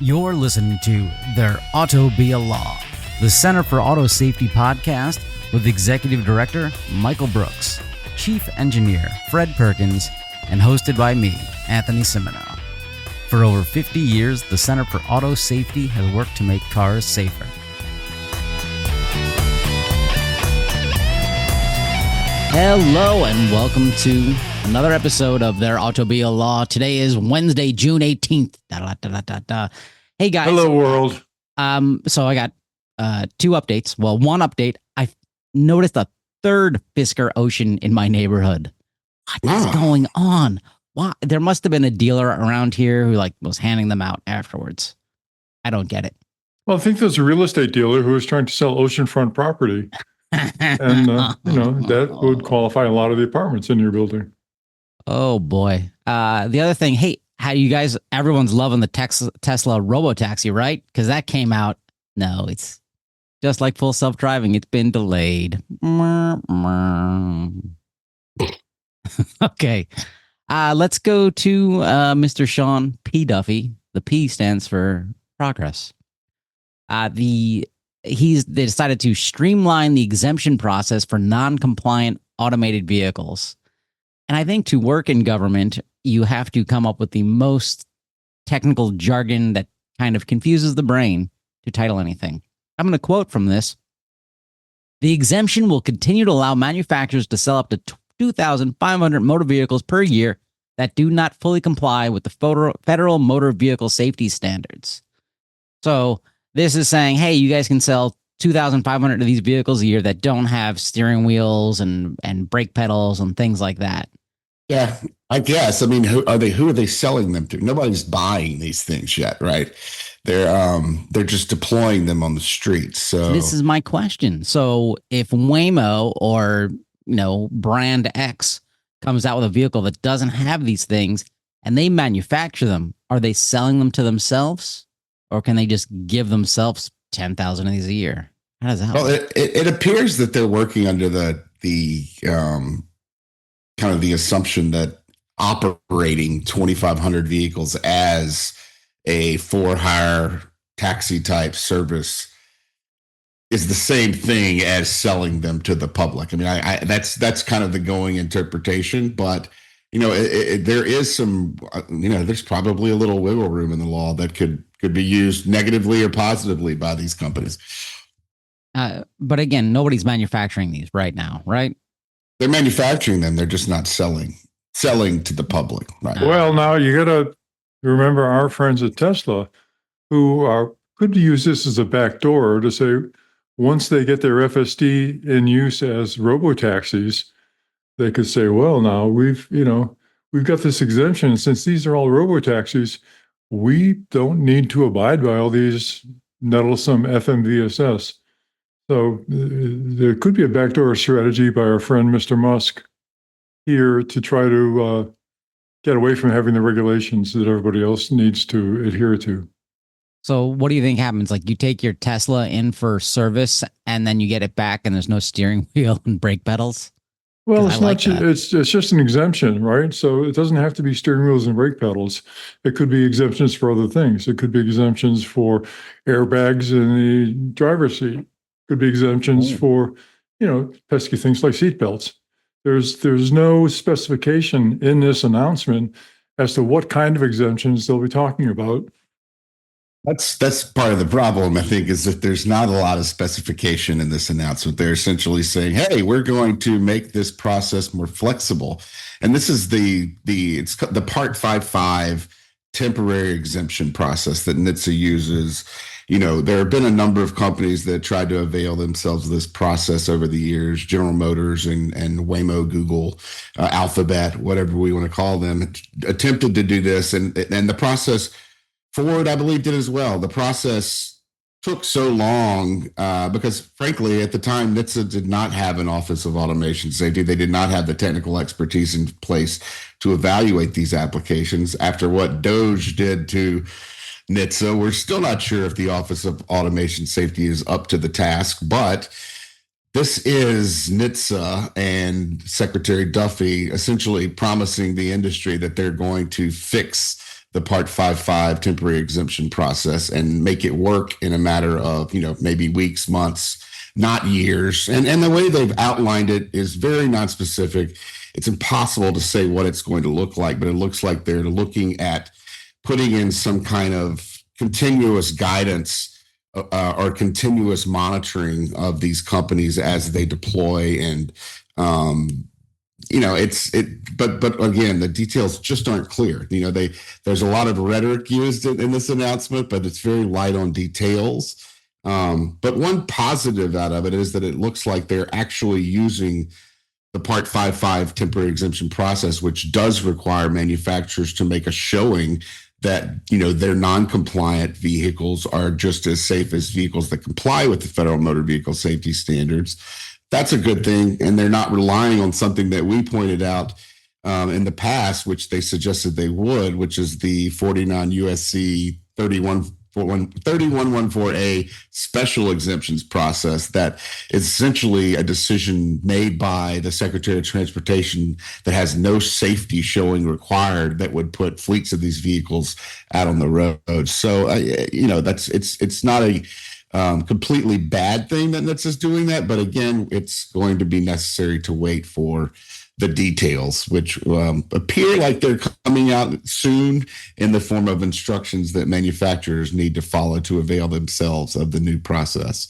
You're listening to There Ought to Be a Law, the Center for Auto Safety podcast with Executive Director Michael Brooks, Chief Engineer Fred Perkins, and hosted by me, Anthony Cimino. For over 50 years, the Center for Auto Safety has worked to make cars safer. Hello and welcome to another episode of There Ought to Be a Law. Today is Wednesday, June 18th. Hey guys. Hello world. So I got two updates. Well, one update, I noticed a third Fisker Ocean in my neighborhood. What is going on? Why? There must have been a dealer around here who was handing them out afterwards. I don't get it. Well, I think there's a real estate dealer who was trying to sell oceanfront property. And, that would qualify a lot of the apartments in your building. Oh, boy. The other thing, hey, how you guys, everyone's loving the Tesla robo-taxi, right? Because that came out. No, it's just like full self-driving. It's been delayed. Okay. Let's go to Mr. Sean P. Duffy. The P stands for progress. They decided to streamline the exemption process for non-compliant automated vehicles. And I think to work in government, you have to come up with the most technical jargon that kind of confuses the brain to title anything. I'm going to quote from this. The exemption will continue to allow manufacturers to sell up to 2,500 motor vehicles per year that do not fully comply with the federal motor vehicle safety standards. So this is saying, hey, you guys can sell 2,500 of these vehicles a year that don't have steering wheels and brake pedals and things like that. Yeah, I guess. I mean, who are they selling them to? Nobody's buying these things yet, right? They're just deploying them on the streets. So this is my question. So if Waymo or brand X comes out with a vehicle that doesn't have these things and they manufacture them, are they selling them to themselves? Or can they just give themselves 10,000 of these a year? How does that work? Well, it appears that they're working under the kind of the assumption that operating 2,500 vehicles as a for-hire taxi type service is the same thing as selling them to the public. I mean, that's kind of the going interpretation, but there is some, there's probably a little wiggle room in the law that could be used negatively or positively by these companies. But again, nobody's manufacturing these right now, right? They're manufacturing them. They're just not selling to the public. Right. Well, now you got to remember our friends at Tesla who could use this as a backdoor to say, once they get their FSD in use as robo-taxis, they could say, well, now we've got this exemption. Since these are all robo-taxis, we don't need to abide by all these nettlesome FMVSS. So there could be a backdoor strategy by our friend Mr. Musk here to try to get away from having the regulations that everybody else needs to adhere to. So what do you think happens? Like you take your Tesla in for service and then you get it back and there's no steering wheel and brake pedals? Well, it's just an exemption, right? So it doesn't have to be steering wheels and brake pedals. It could be exemptions for other things. It could be exemptions for airbags in the driver's seat. It could be exemptions for, pesky things like seat belts. There's no specification in this announcement as to what kind of exemptions they'll be talking about. That's part of the problem, I think, is that there's not a lot of specification in this announcement. They're essentially saying, hey, we're going to make this process more flexible. And this is the Part 55 temporary exemption process that NHTSA uses. There have been a number of companies that tried to avail themselves of this process over the years. General Motors and Waymo, Google, Alphabet, whatever we want to call them, attempted to do this. And the process, Ford, I believe, did as well. The process took so long because, frankly, at the time, NHTSA did not have an Office of Automation Safety. They did not have the technical expertise in place to evaluate these applications. After what DOJ did to NHTSA, we're still not sure if the Office of Automation Safety is up to the task, but this is NHTSA and Secretary Duffy essentially promising the industry that they're going to fix the Part 55 temporary exemption process and make it work in a matter of, maybe weeks, months, not years. And the way they've outlined it is very non-specific. It's impossible to say what it's going to look like, but it looks like they're looking at putting in some kind of continuous guidance or continuous monitoring of these companies as they deploy. And, but again, the details just aren't clear. There's a lot of rhetoric used in this announcement, but it's very light on details. But one positive out of it is that it looks like they're actually using the Part 55 temporary exemption process, which does require manufacturers to make a showing that, their non-compliant vehicles are just as safe as vehicles that comply with the federal motor vehicle safety standards. That's a good thing. And they're not relying on something that we pointed out in the past, which they suggested they would, which is the 49 USC 3114A special exemptions process. That is essentially a decision made by the Secretary of Transportation that has no safety showing required that would put fleets of these vehicles out on the road. So, it's not a completely bad thing that NHTSA is doing that. But again, it's going to be necessary to wait for the details, which appear like they're coming out soon in the form of instructions that manufacturers need to follow to avail themselves of the new process.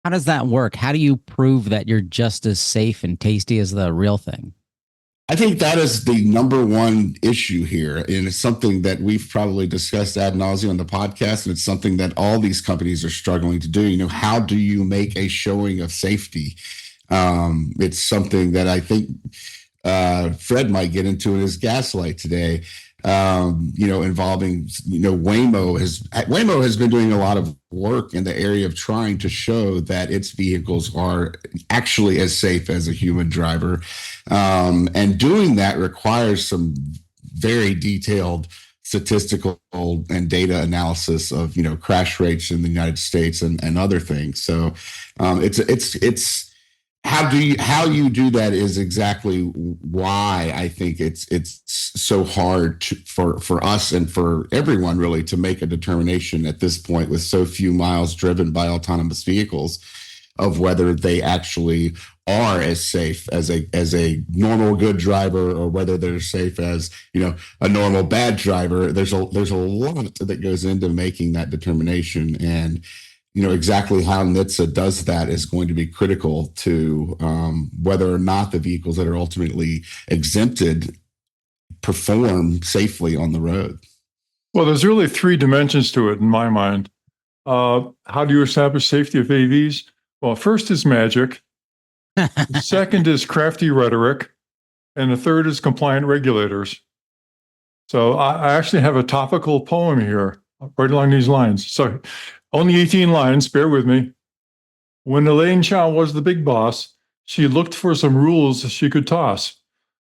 How does that work? How do you prove that you're just as safe and tasty as the real thing? I think that is the number one issue here. And it's something that we've probably discussed ad nauseum on the podcast. And it's something that all these companies are struggling to do. How do you make a showing of safety? It's something that I think Fred might get into in his gaslight today, involving, Waymo has been doing a lot of work in the area of trying to show that its vehicles are actually as safe as a human driver. And doing that requires some very detailed statistical and data analysis of, crash rates in the United States and other things. So it's how you do that is exactly why I think it's so hard for us and for everyone really to make a determination at this point with so few miles driven by autonomous vehicles of whether they actually are as safe as a normal good driver or whether they're safe as a normal bad driver. There's a lot that goes into making that determination, and exactly how NHTSA does that is going to be critical to whether or not the vehicles that are ultimately exempted perform safely on the road. Well, there's really three dimensions to it in my mind. How do you establish safety of AVs? Well, first is magic. The second is crafty rhetoric. And the third is compliant regulators. So I actually have a topical poem here right along these lines. So only 18 lines, bear with me. When Elaine Chao was the big boss, she looked for some rules she could toss.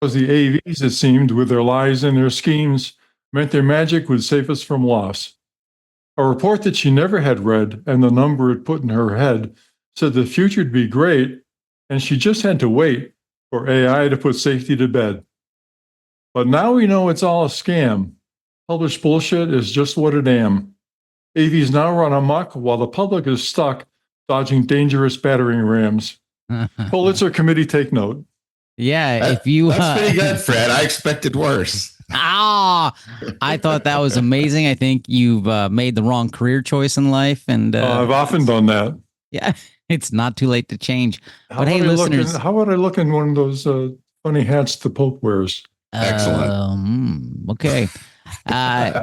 Because the AVs, it seemed, with their lies and their schemes, meant their magic would save us from loss. A report that she never had read and the number it put in her head said the future'd be great, and she just had to wait for AI to put safety to bed. But now we know it's all a scam. Published bullshit is just what it am. AVs now run amok while the public is stuck dodging dangerous battering rams. Pulitzer Committee take note. Yeah, that's pretty good, Fred. I expected worse. I thought that was amazing. I think you've made the wrong career choice in life, and I've often done that. Yeah, it's not too late to change. But hey, listeners, how would I look in one of those funny hats the Pope wears? Excellent. Okay.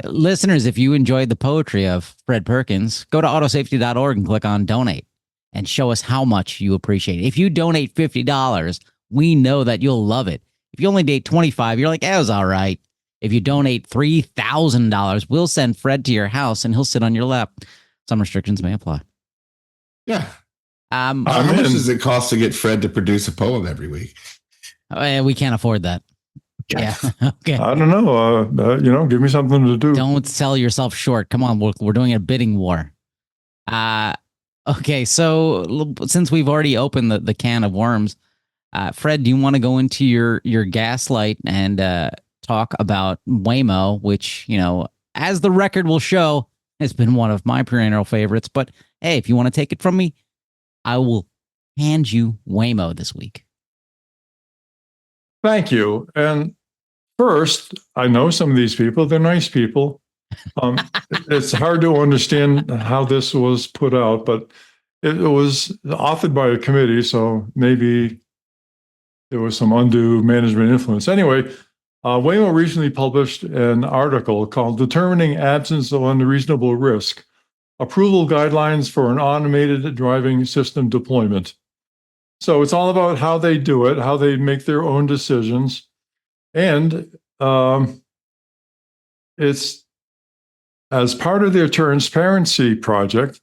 Listeners, if you enjoyed the poetry of Fred Perkins, go to autosafety.org and click on donate and show us how much you appreciate it. If you donate $50, we know that you'll love it. If you only donate $25, you're like, it was all right. If you donate $3,000, we'll send Fred to your house and he'll sit on your lap. Some restrictions may apply. Yeah. How much does it cost to get Fred to produce a poem every week? We can't afford that. Yeah. Okay. I don't know. Give me something to do. Don't sell yourself short. Come on. We're doing a bidding war. Okay. So since we've already opened the can of worms, Fred, do you want to go into your gaslight and talk about Waymo, which, as the record will show, has been one of my perennial favorites. But hey, if you want to take it from me, I will hand you Waymo this week. Thank you. And first, I know some of these people. They're nice people. It's hard to understand how this was put out, but it was authored by a committee, so maybe there was some undue management influence. Anyway, Waymo recently published an article called Determining Absence of Unreasonable Risk, Approval Guidelines for an Automated Driving System Deployment. So it's all about how they do it, how they make their own decisions. And it's as part of their transparency project,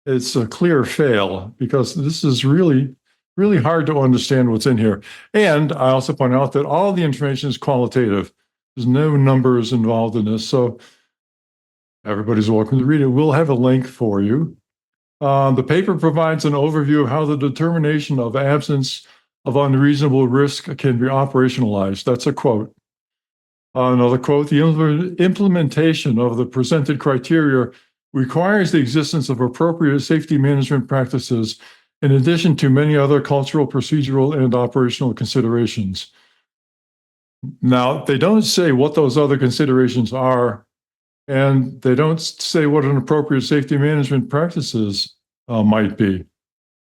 it's a clear fail because this is really, really hard to understand what's in here. And I also point out that all the information is qualitative. There's no numbers involved in this. So everybody's welcome to read it. We'll have a link for you. The paper provides an overview of how the determination of absence of unreasonable risk can be operationalized. That's a quote. Another quote, the implementation of the presented criteria requires the existence of appropriate safety management practices in addition to many other cultural, procedural, and operational considerations. Now, they don't say what those other considerations are, and they don't say what an appropriate safety management practices might be.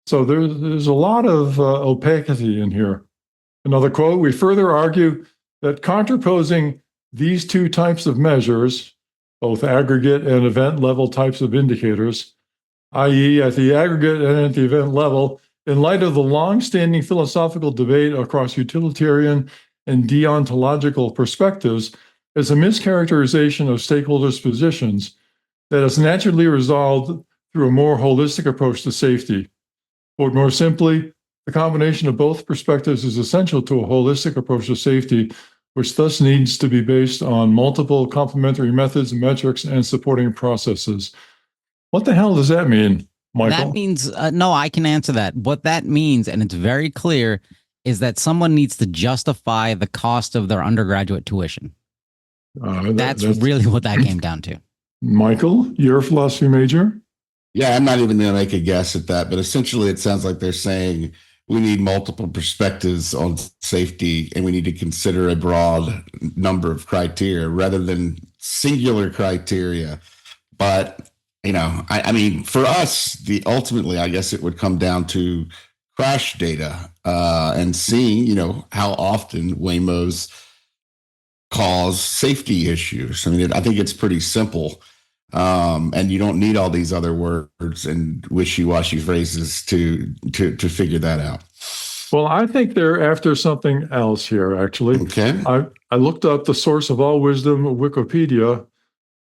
So there's a lot of opacity in here. Another quote, we further argue that contraposing these two types of measures, both aggregate and event level types of indicators, i.e. at the aggregate and at the event level, in light of the long-standing philosophical debate across utilitarian and deontological perspectives, is a mischaracterization of stakeholders' positions that is naturally resolved through a more holistic approach to safety. Or more simply, the combination of both perspectives is essential to a holistic approach to safety, which thus needs to be based on multiple complementary methods, metrics, and supporting processes. What the hell does that mean, Michael? That means, no, I can answer that. What that means, and it's very clear, is that someone needs to justify the cost of their undergraduate tuition. That's really what that came down to. Michael, you're a philosophy major? Yeah, I'm not even going to make a guess at that, but essentially it sounds like they're saying we need multiple perspectives on safety and we need to consider a broad number of criteria rather than singular criteria. But, I mean, for us, ultimately, I guess it would come down to crash data and seeing, how often Waymos cause safety issues. I mean, I think it's pretty simple. And you don't need all these other words and wishy-washy phrases to figure that out. Well, I think they're after something else here, actually. Okay. I looked up the source of all wisdom, Wikipedia,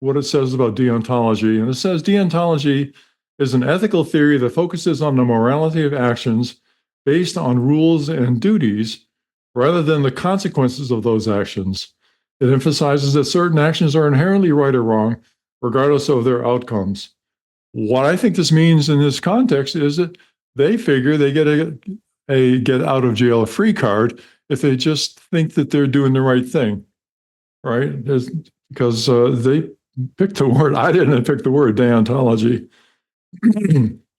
what it says about deontology. And it says deontology is an ethical theory that focuses on the morality of actions based on rules and duties rather than the consequences of those actions. It emphasizes that certain actions are inherently right or wrong, regardless of their outcomes. What I think this means in this context is that they figure they get a get out of jail free card if they just think that they're doing the right thing, right? Because they picked the word, I didn't pick the word deontology,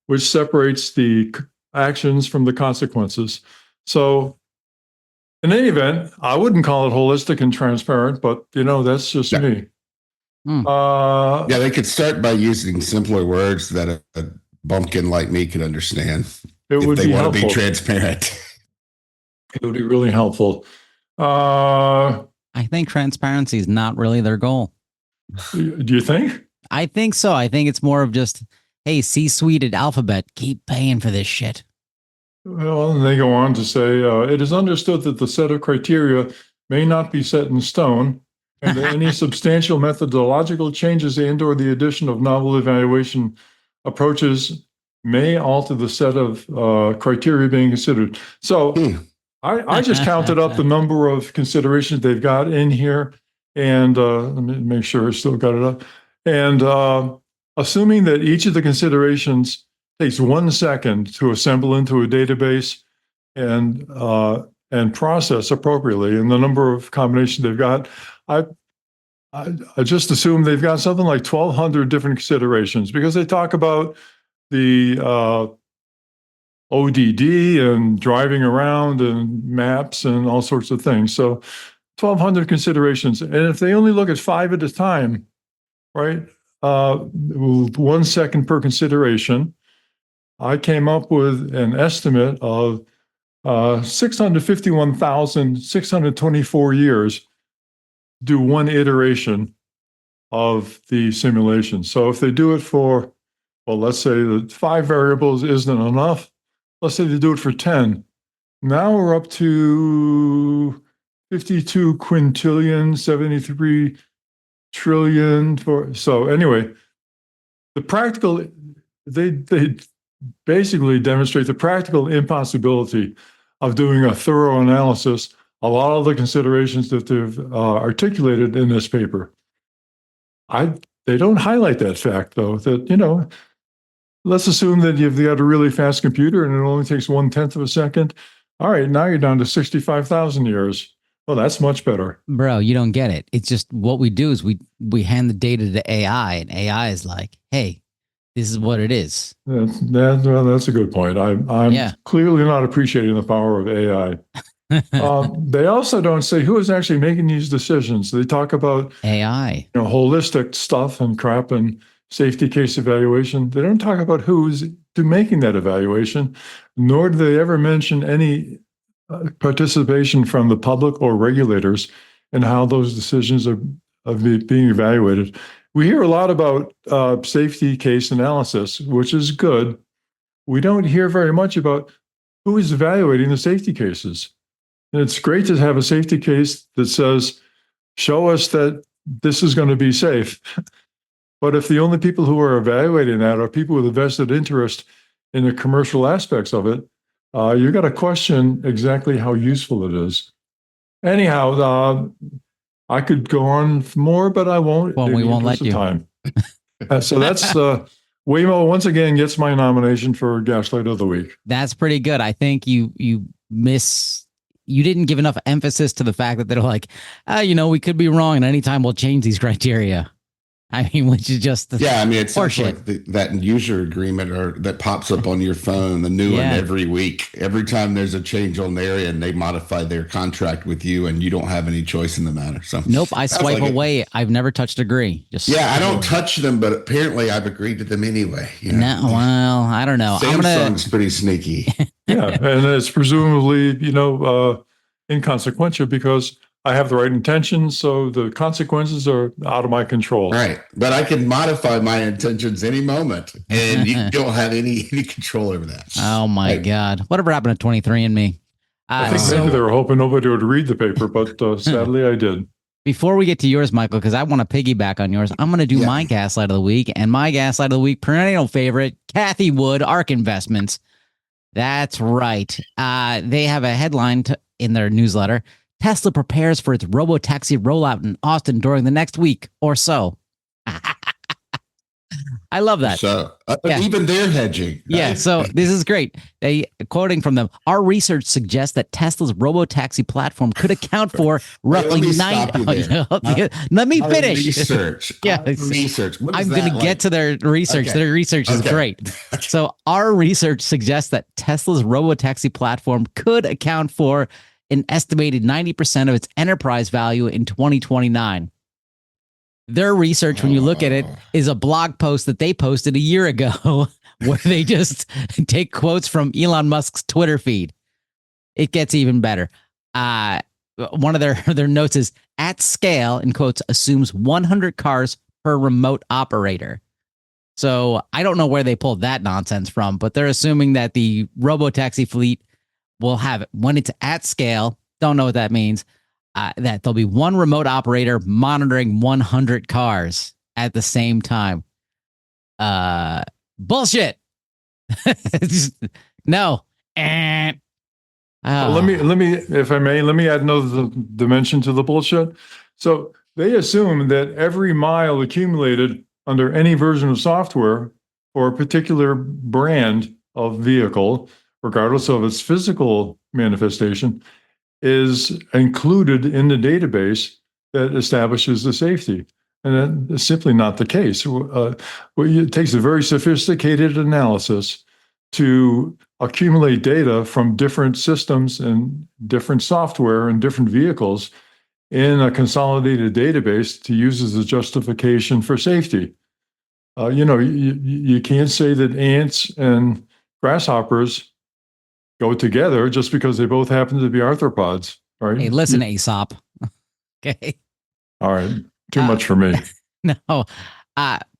which separates the actions from the consequences. So in any event, I wouldn't call it holistic and transparent, but that's just me. Yeah, they could start by using simpler words that a bumpkin like me could understand. It would if they be want helpful. To be transparent. It would be really helpful. I think transparency is not really their goal. Do you think? I think so. I think it's more of just, hey, C-suite at Alphabet, keep paying for this shit. Well, and they go on to say, it is understood that the set of criteria may not be set in stone, and that any substantial methodological changes and or the addition of novel evaluation approaches may alter the set of criteria being considered. So I just counted up the number of considerations they've got in here, and let me make sure I still got it up. And assuming that each of the considerations takes 1 second to assemble into a database and and process appropriately. And the number of combinations they've got, I just assume they've got something like 1,200 different considerations, because they talk about the ODD and driving around and maps and all sorts of things. So 1,200 considerations. And if they only look at 5 at a time, right, 1 second per consideration, I came up with an estimate of 651,624 years to do one iteration of the simulation. So if they do it for, well, let's say that 5 variables isn't enough. Let's say they do it for 10. Now we're up to 52 quintillion, 73 trillion. So anyway, the practical, they basically demonstrate the practical impossibility of doing a thorough analysis of all of the considerations that they've articulated in this paper. They don't highlight that fact, though, that, let's assume that you've got a really fast computer and it only takes 1/10 of a second. All right, now you're down to 65,000 years. Well, that's much better. Bro, you don't get it. It's just what we do is we hand the data to AI, and AI is like, hey, this is what it is. That's a good point. I'm clearly not appreciating the power of AI. They also don't say who is actually making these decisions. They talk about AI, holistic stuff and crap and safety case evaluation. They don't talk about who's making that evaluation, nor do they ever mention any participation from the public or regulators in how those decisions are being evaluated. We hear a lot about safety case analysis, which is good. We don't hear very much about who is evaluating the safety cases. And it's great to have a safety case that says, show us that this is going to be safe. But if the only people who are evaluating that are people with a vested interest in the commercial aspects of it, you've got to question exactly how useful it is. Anyhow, I could go on more, but I won't. Well, we won't let you. Time. So that's Waymo once again gets my nomination for Gaslight of the Week. That's pretty good. I think you didn't give enough emphasis to the fact that they're like, we could be wrong, and anytime we'll change these criteria. I mean, which is just it's like that user agreement that pops up on your phone, the new one every week. Every time there's a change on there and they modify their contract with you, and you don't have any choice in the matter. So nope, I swipe away. I've never touched agree. I don't touch them, but apparently I've agreed to them anyway. No, well, I don't know. Samsung's pretty sneaky. Yeah, and it's presumably inconsequential because I have the right intentions, so the consequences are out of my control. Right. But I can modify my intentions any moment, and you don't have any control over that. Oh, my God. Whatever happened to 23andMe? I think maybe they were hoping nobody would read the paper, but sadly I did. Before we get to yours, Michael, because I want to piggyback on yours, I'm going to do my Gaslight of the Week. And my Gaslight of the Week, perennial favorite, Kathy Wood, ARK Investments. That's right. They have a headline in their newsletter. Tesla prepares for its robo-taxi rollout in Austin during the next week or so. I love that. So even they're hedging. Right? Yeah, so this is great. They quoting from them, our research suggests that Tesla's robo-taxi platform could account for roughly let me finish. Research. Research. I'm going to get to their research. Okay. Their research is great. So our research suggests that Tesla's robo-taxi platform could account for an estimated 90% of its enterprise value in 2029. Their research, when you look at it, is a blog post that they posted a year ago where they just take quotes from Elon Musk's Twitter feed. It gets even better. One of their notes is, at scale, in quotes, assumes 100 cars per remote operator. So I don't know where they pulled that nonsense from, but they're assuming that the robo-taxi fleet will have it when it's at scale. Don't know what that means. That there'll be one remote operator monitoring 100 cars at the same time. Bullshit. No. Well, let me, if I may, let me add another dimension to the bullshit. So they assume that every mile accumulated under any version of software for a particular brand of vehicle, regardless of its physical manifestation, is included in the database that establishes the safety. And that's simply not the case. It takes a very sophisticated analysis to accumulate data from different systems and different software and different vehicles in a consolidated database to use as a justification for safety. You can't say that ants and grasshoppers go together just because they both happen to be arthropods, right? Hey, listen, Aesop. Okay. All right. Too much for me. No.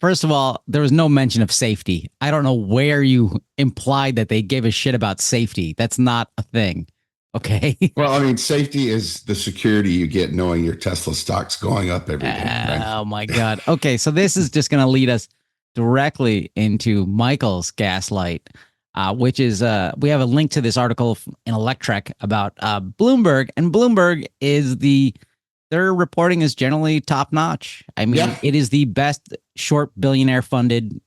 First of all, there was no mention of safety. I don't know where you implied that they gave a shit about safety. That's not a thing. Okay. Well, I mean, safety is the security you get knowing your Tesla stock's going up every day. Right? Oh my God. Okay. So this is just going to lead us directly into Michael's gaslight, which is we have a link to this article in Electrek about Bloomberg, and Bloomberg is their reporting is generally top notch. I mean, It is the best short billionaire funded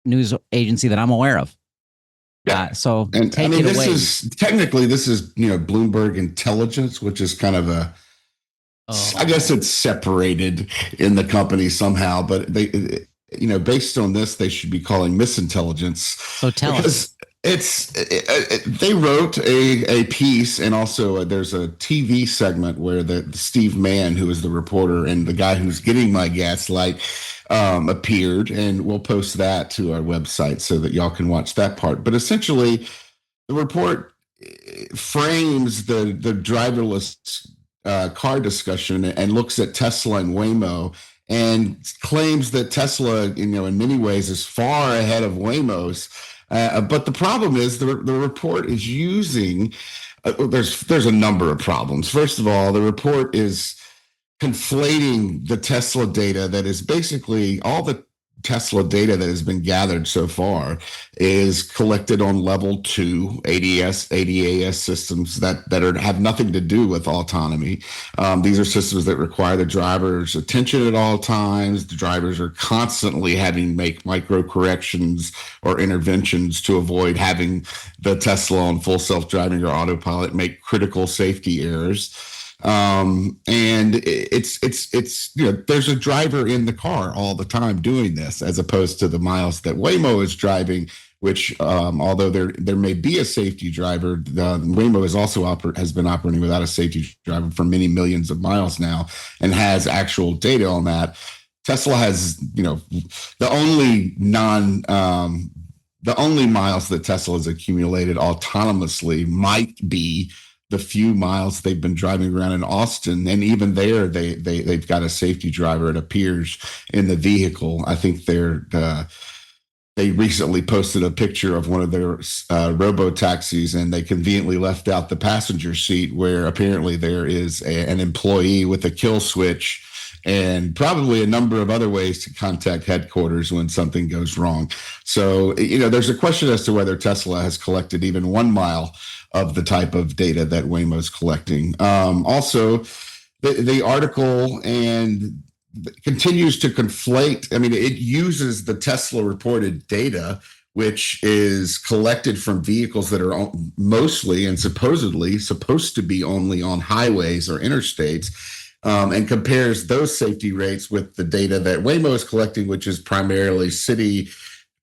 news agency that I'm aware of. Yeah. So and take I mean, it this away. this is Bloomberg Intelligence, which is kind of I guess it's separated in the company somehow, but they, based on this, they should be calling misintelligence. So tell us. They wrote a piece, and also there's a TV segment where the Steve Mann, who is the reporter and the guy who's getting my gaslight, appeared, and we'll post that to our website so that y'all can watch that part. But essentially, the report frames the driverless car discussion and looks at Tesla and Waymo, and claims that Tesla, in many ways, is far ahead of Waymo's. But the problem is the report is using. There's a number of problems. First of all, the report is conflating the Tesla data that is basically all the Tesla data that has been gathered so far is collected on level 2 ADAS systems that have nothing to do with autonomy. These are systems that require the driver's attention at all times. The drivers are constantly having to make micro corrections or interventions to avoid having the Tesla on full self-driving or autopilot make critical safety errors. And it's there's a driver in the car all the time doing this, as opposed to the miles that Waymo is driving, which although there may be a safety driver, Waymo has been operating without a safety driver for many millions of miles now and has actual data on that. Tesla has the only miles that Tesla has accumulated autonomously might be the few miles they've been driving around in Austin, and even there, they've got a safety driver, it appears, in the vehicle. I think they recently posted a picture of one of their robo-taxis, and they conveniently left out the passenger seat, where apparently there is an employee with a kill switch and probably a number of other ways to contact headquarters when something goes wrong. So, there's a question as to whether Tesla has collected even 1 mile of the type of data that Waymo's collecting. Also, the article continues to conflate. I mean, it uses the Tesla reported data, which is collected from vehicles that are mostly and supposedly supposed to be only on highways or interstates, and compares those safety rates with the data that Waymo is collecting, which is primarily city,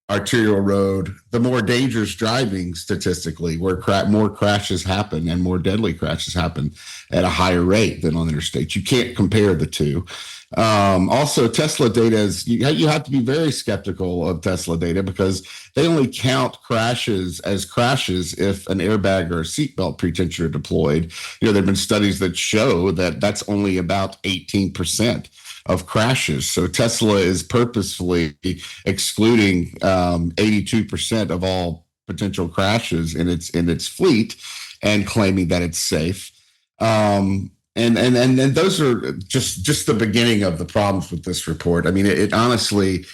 arterial road, the more dangerous driving statistically, where more crashes happen and more deadly crashes happen at a higher rate than on interstates. You can't compare the two. Also, Tesla data is, you have to be very skeptical of Tesla data, because they only count crashes as crashes if an airbag or a seatbelt pretension are deployed. There have been studies that show that that's only about 18% of crashes. So Tesla is purposefully excluding 82% of all potential crashes in its fleet, and claiming that it's safe. And those are just the beginning of the problems with this report. I mean, it honestly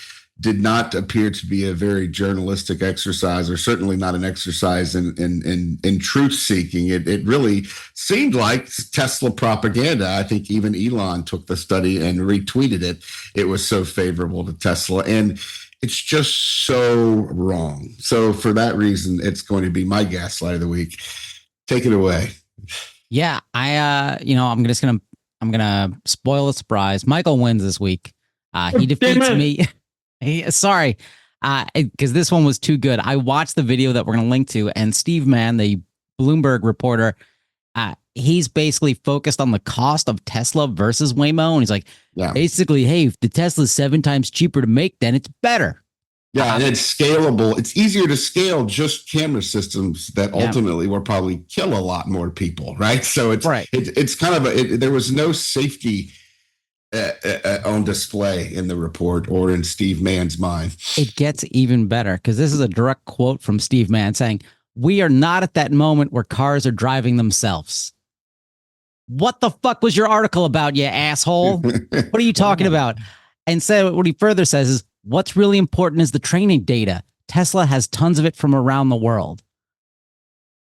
did not appear to be a very journalistic exercise, or certainly not an exercise in truth seeking. It really seemed like Tesla propaganda. I think even Elon took the study and retweeted it. It was so favorable to Tesla, and it's just so wrong. So for that reason, it's going to be my gaslight of the week. Take it away. Yeah, I'm gonna spoil the surprise. Michael wins this week. He defeats me. Sorry, because this one was too good. I watched the video that we're gonna link to, and Steve Mann, the Bloomberg reporter, he's basically focused on the cost of Tesla versus Waymo, and he's like, basically, hey, if the Tesla's 7 times cheaper to make, then it's better. Yeah, and it's scalable. It's easier to scale just camera systems that ultimately will probably kill a lot more people, right? So it's right. It's kind of there was no safety on display in the report or in Steve Mann's mind. It gets even better because this is a direct quote from Steve Mann saying, "We are not at that moment where cars are driving themselves." What the fuck was your article about, you asshole? What are you talking about? And so what he further says is, what's really important is the training data. Tesla has tons of it from around the world.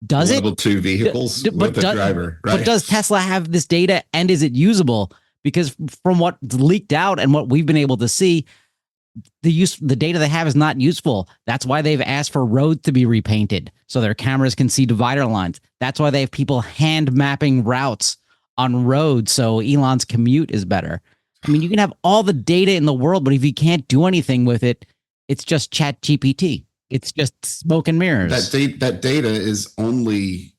Does Level 2 vehicles with a driver, right? But does Tesla have this data and is it usable? Because from what's leaked out and what we've been able to see, the data they have is not useful. That's why they've asked for roads to be repainted so their cameras can see divider lines. That's why they have people hand mapping routes on roads so Elon's commute is better. I mean, you can have all the data in the world, but if you can't do anything with it, it's just Chat GPT. It's just smoke and mirrors. That data is only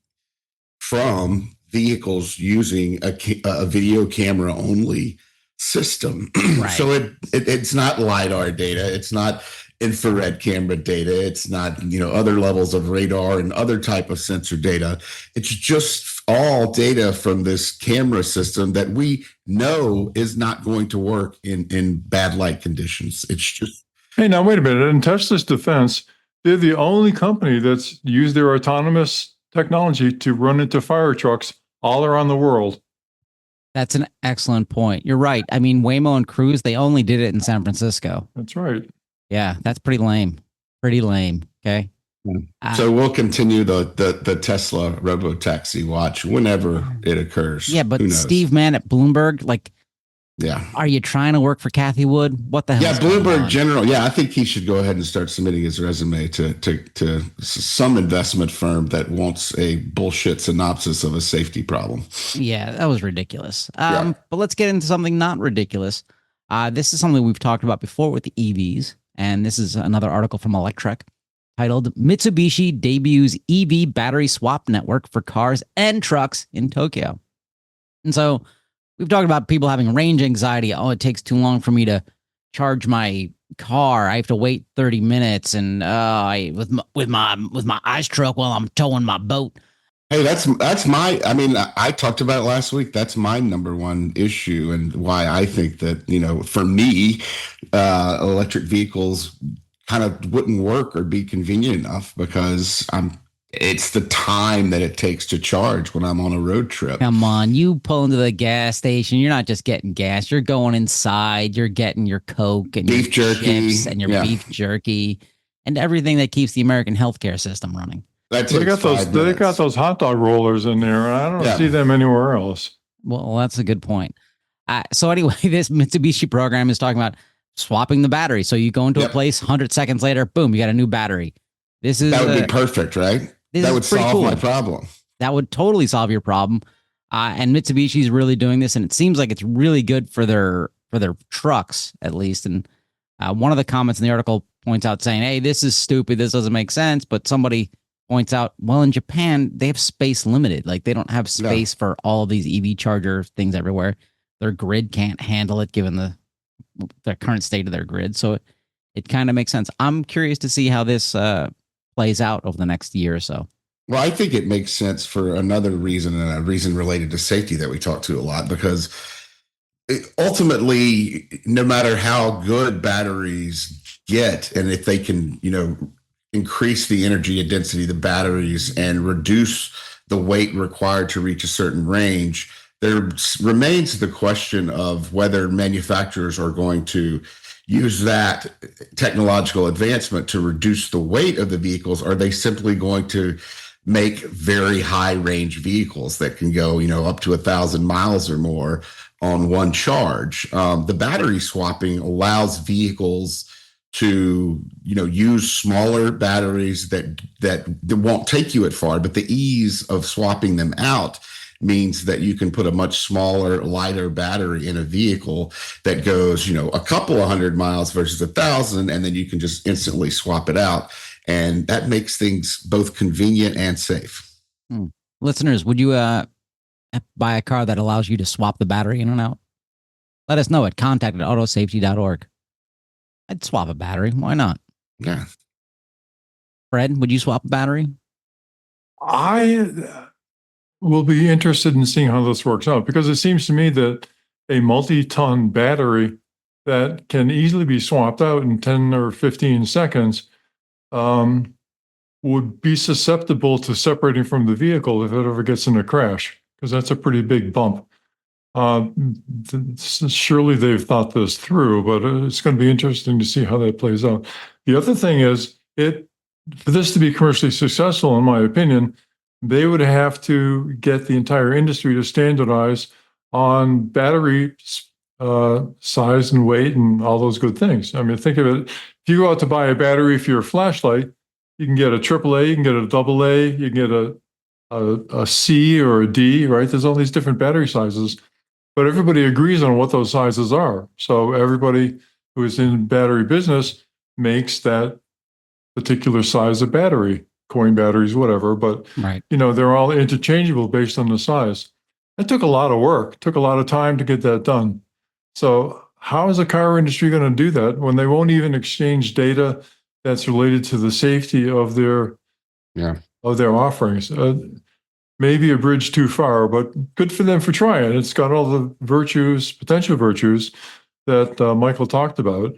from vehicles using a video camera only system. Right. So it's not LiDAR data. It's not infrared camera data. It's not, other levels of radar and other type of sensor data. It's just all data from this camera system that we know is not going to work in bad light conditions. It's just. Hey, now wait a minute. In Tesla's defense, they're the only company that's used their autonomous technology to run into fire trucks all around the world. That's an excellent point. You're right. I mean, Waymo and Cruise, they only did it in San Francisco. That's right. Yeah, that's pretty lame. Pretty lame. Okay. So we'll continue the Tesla robo-taxi watch whenever it occurs. Yeah, but Steve Mann at Bloomberg, are you trying to work for Kathy Wood? What the hell? Yeah, Bloomberg General. Yeah, I think he should go ahead and start submitting his resume to some investment firm that wants a bullshit synopsis of a safety problem. Yeah, that was ridiculous. But let's get into something not ridiculous. This is something we've talked about before with the EVs, and this is another article from Electrek titled "Mitsubishi Debuts EV Battery Swap Network for Cars and Trucks in Tokyo." And so we've talked about people having range anxiety. Oh, it takes too long for me to charge my car. I have to wait 30 minutes, and with my ice truck while I'm towing my boat. Hey, that's my. I mean, I talked about it last week. That's my number one issue, and why I think that for me, electric vehicles kind of wouldn't work or be convenient enough because it's the time that it takes to charge when I'm on a road trip. Come on, you pull into the gas station. You're not just getting gas. You're going inside. You're getting your Coke and beef jerky chips and your beef jerky and everything that keeps the American healthcare system running. They got those hot dog rollers in there, and I don't see them anywhere else. Well, that's a good point. So anyway, this Mitsubishi program is talking about swapping the battery. So you go into a place, 100 seconds later, boom, you got a new battery. That would be perfect, right? That would solve my problem. That would totally solve your problem. And Mitsubishi is really doing this, and it seems like it's really good for their trucks, at least. And one of the comments in the article points out saying, "Hey, this is stupid. This doesn't make sense." But somebody points out, well, in Japan, they have space limited. Like they don't have space for all of these EV charger things everywhere. Their grid can't handle it given the current state of their grid. So it kind of makes sense. I'm curious to see how this plays out over the next year or so. Well, I think it makes sense for another reason, and a reason related to safety that we talk to a lot, because ultimately, no matter how good batteries get, and if they can, increase the energy density of the batteries and reduce the weight required to reach a certain range, there remains the question of whether manufacturers are going to use that technological advancement to reduce the weight of the vehicles. Are they simply going to make very high range vehicles that can go, up to 1,000 miles or more on one charge? The battery swapping allows vehicles to, use smaller batteries that won't take you as far, but the ease of swapping them out means that you can put a much smaller, lighter battery in a vehicle that goes, a couple of 100 miles versus 1,000, and then you can just instantly swap it out. And that makes things both convenient and safe. Listeners, would you buy a car that allows you to swap the battery in and out? Let us know at contact@autosafety.org. I'd swap a battery. Why not? Yeah. Fred, would you swap a battery? I will be interested in seeing how this works out, because it seems to me that a multi-ton battery that can easily be swapped out in 10 or 15 seconds would be susceptible to separating from the vehicle if it ever gets in a crash, because that's a pretty big bump. Surely they've thought this through, but it's going to be interesting to see how that plays out. The other thing is, for this to be commercially successful, in my opinion, they would have to get the entire industry to standardize on battery size and weight and all those good things. I mean, think of it. If you go out to buy a battery for your flashlight, you can get a AAA, you can get a AA, you can get a C or a D, right? There's all these different battery sizes, but everybody agrees on what those sizes are. So everybody who is in battery business makes that particular size of battery, coin batteries, whatever. But, Right. They're all interchangeable based on the size. It took a lot of work, took a lot of time to get that done. So how is the car industry going to do that when they won't even exchange data that's related to the safety of their offerings? Maybe a bridge too far, but good for them for trying. It's got all the potential virtues that Michael talked about.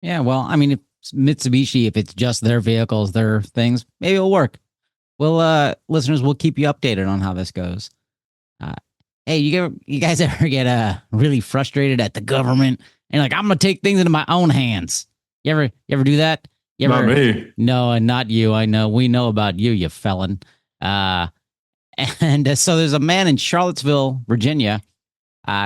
Yeah, well, I mean, if Mitsubishi, if it's just their vehicles, their things, maybe it'll work. Well, listeners, we'll keep you updated on how this goes. Hey, you guys ever get really frustrated at the government and like, I'm gonna take things into my own hands? You ever do that? Not me. No, and not you. I know. We know about you, you felon. So there's a man in Charlottesville, Virginia,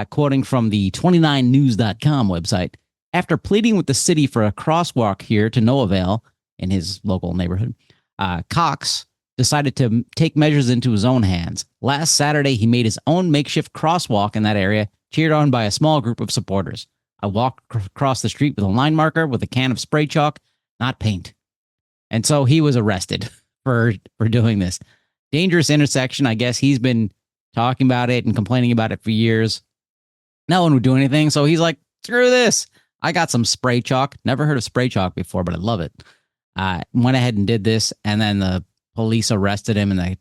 quoting from the 29news.com website. After pleading with the city for a crosswalk here to no avail in his local neighborhood, Cox decided to take measures into his own hands. Last Saturday, he made his own makeshift crosswalk in that area, cheered on by a small group of supporters. I walked across the street with a line marker with a can of spray chalk, not paint. And so he was arrested for doing this. Dangerous intersection. I guess he's been talking about it and complaining about it for years. No one would do anything. So he's like, screw this. I got some spray chalk. Never heard of spray chalk before, but I love it. Went ahead and did this. And then the police arrested him and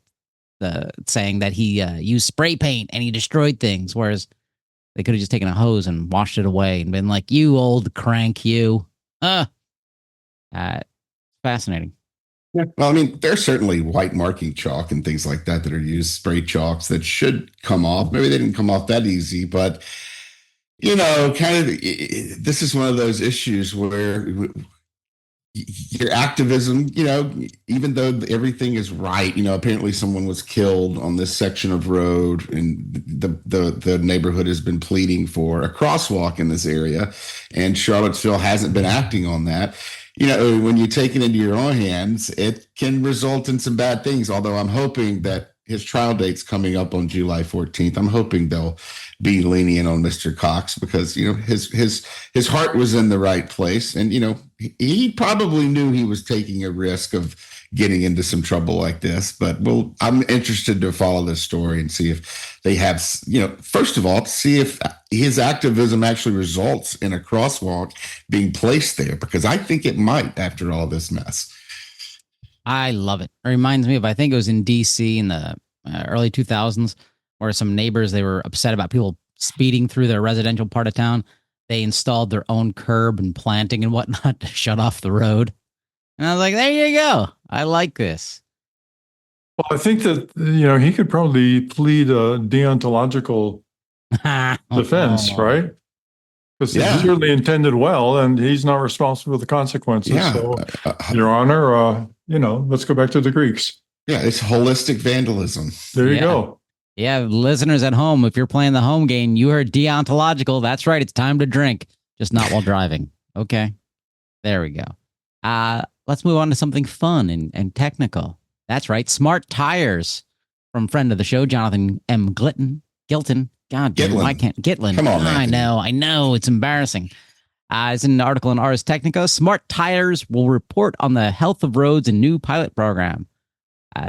saying that he used spray paint and he destroyed things. Whereas they could have just taken a hose and washed it away and been like, you old crank, you. Fascinating. Yeah. Well, I mean, there's certainly white marking chalk and things like that are used, spray chalks that should come off. Maybe they didn't come off that easy, but, this is one of those issues where your activism, even though everything is right, apparently someone was killed on this section of road and the neighborhood has been pleading for a crosswalk in this area, and Charlottesville hasn't been acting on that. When you take it into your own hands, it can result in some bad things. Although I'm hoping that his trial date's coming up on July 14th. I'm hoping they'll be lenient on Mr. Cox because, his heart was in the right place. And, he probably knew he was taking a risk of getting into some trouble like this. But I'm interested to follow this story and see if they have, first of all, see if his activism actually results in a crosswalk being placed there, because I think it might after all this mess. I love it. It reminds me of, I think it was in DC in the early 2000s, where some neighbors, they were upset about people speeding through their residential part of town. They installed their own curb and planting and whatnot to shut off the road. And I was like, there you go. I like this. Well, I think that, he could probably plead a deontological defense, right? Because he certainly intended well, and he's not responsible for the consequences. Yeah. So, Your Honor, let's go back to the Greeks. Yeah, it's holistic vandalism. There you go. Yeah, listeners at home, if you're playing the home game, you heard deontological. That's right. It's time to drink, just not while driving. Okay, there we go. Let's move on to something fun and technical. That's right. Smart tires from friend of the show, Jonathan M. Gilton. God damn, Gitlin. I can't. Gitlin. Come on, I Anthony. know. It's embarrassing. It's in an article in Ars Technica. Smart tires will report on the health of roads in new pilot program.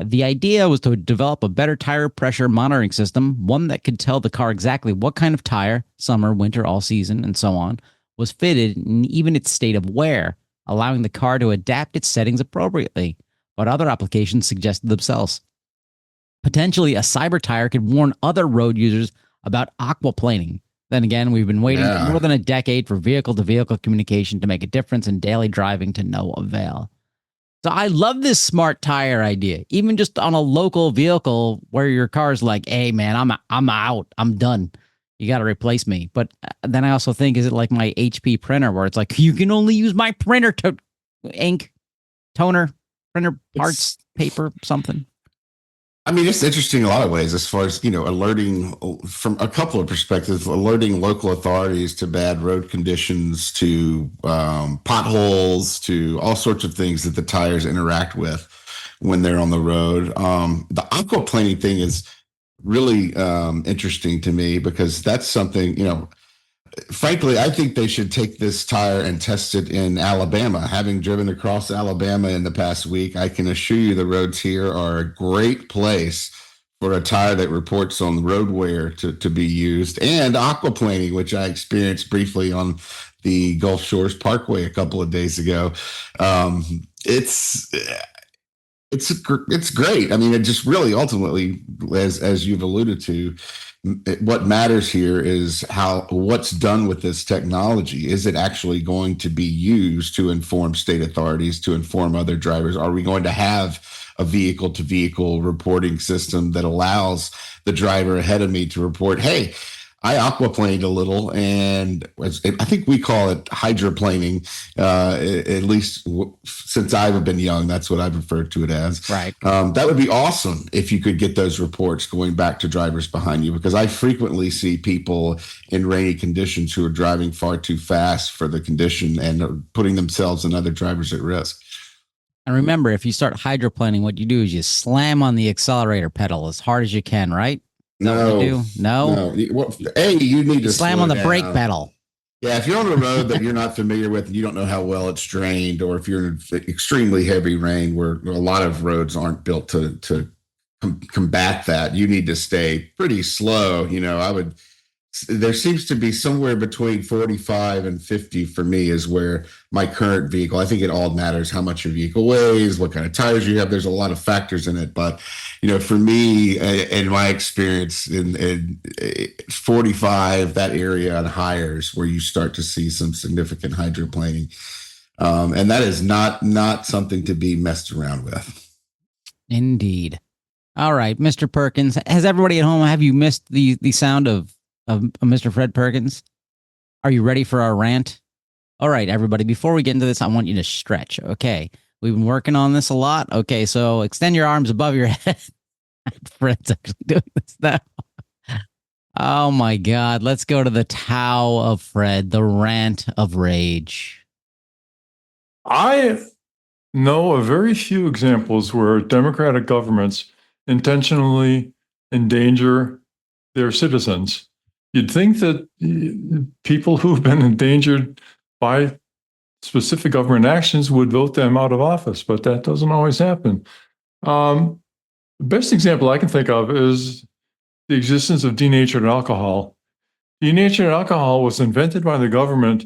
The idea was to develop a better tire pressure monitoring system, one that could tell the car exactly what kind of tire, summer, winter, all season, and so on, was fitted and even its state of wear, allowing the car to adapt its settings appropriately. But other applications suggested themselves. Potentially, a cyber tire could warn other road users about aquaplaning. Then again, we've been waiting for more than a decade for vehicle-to-vehicle communication to make a difference in daily driving to no avail. So I love this smart tire idea, even just on a local vehicle where your car's like, hey, man, I'm out. I'm done. You got to replace me. But then I also think, is it like my HP printer where it's like, you can only use my printer to ink, toner, printer parts, paper, something? I mean, it's interesting in a lot of ways as far as, alerting from a couple of perspectives, alerting local authorities to bad road conditions, to potholes, to all sorts of things that the tires interact with when they're on the road. The aquaplaning thing is really interesting to me because that's something, frankly, I think they should take this tire and test it in Alabama. Having driven across Alabama in the past week, I can assure you the roads here are a great place for a tire that reports on road wear to be used, and aquaplaning, which I experienced briefly on the Gulf Shores Parkway a couple of days ago. It's great. I mean, it just really ultimately, as you've alluded to, what matters here is what's done with this technology. Is it actually going to be used to inform state authorities, to inform other drivers? Are we going to have a vehicle to vehicle reporting system that allows the driver ahead of me to report, hey, I aquaplaned a little, and I think we call it hydroplaning, at least since I've been young. That's what I've referred to it as. Right. That would be awesome if you could get those reports going back to drivers behind you, because I frequently see people in rainy conditions who are driving far too fast for the condition and are putting themselves and other drivers at risk. And remember, if you start hydroplaning, what you do is you slam on the accelerator pedal as hard as you can, right? No, you need to slam on the brake pedal. Yeah, if you're on a road that you're not familiar with and you don't know how well it's drained, or if you're in extremely heavy rain where a lot of roads aren't built to combat that, you need to stay pretty slow. There seems to be somewhere between 45 and 50 for me is where my current vehicle, I think it all matters how much your vehicle weighs, what kind of tires you have. There's a lot of factors in it. But, for me, in my experience, in 45, that area and higher is where you start to see some significant hydroplaning. And that is not something to be messed around with. Indeed. All right, Mr. Perkins, has everybody at home, have you missed the sound of Mr. Fred Perkins? Are you ready for our rant? All right, everybody, before we get into this, I want you to stretch, okay? We've been working on this a lot. Okay, so extend your arms above your head. Fred's actually doing this now. Oh, my God. Let's go to the Tao of Fred, the rant of rage. I know of very few examples where democratic governments intentionally endanger their citizens. You'd think that people who've been endangered by specific government actions would vote them out of office, but that doesn't always happen. The best example I can think of is the existence of denatured alcohol. Denatured alcohol was invented by the government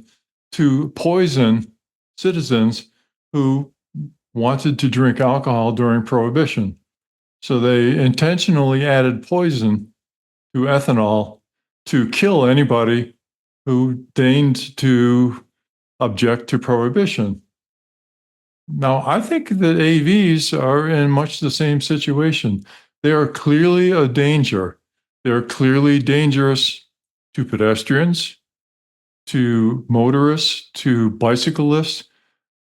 to poison citizens who wanted to drink alcohol during Prohibition. So they intentionally added poison to ethanol to kill anybody who deigned to object to Prohibition. Now, I think that AVs are in much the same situation. They are clearly a danger. They're clearly dangerous to pedestrians, to motorists, to bicyclists.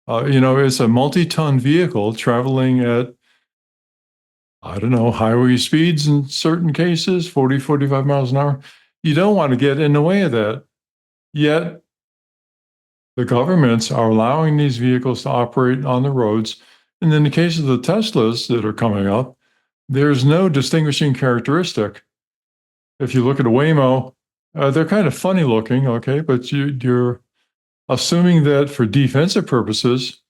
It's a multi-ton vehicle traveling at, highway speeds in certain cases, 40, 45 miles an hour. You don't want to get in the way of that. Yet, the governments are allowing these vehicles to operate on the roads. And in the case of the Teslas that are coming up, there's no distinguishing characteristic. If you look at a Waymo, they're kind of funny looking, okay, but you're assuming that for defensive purposes,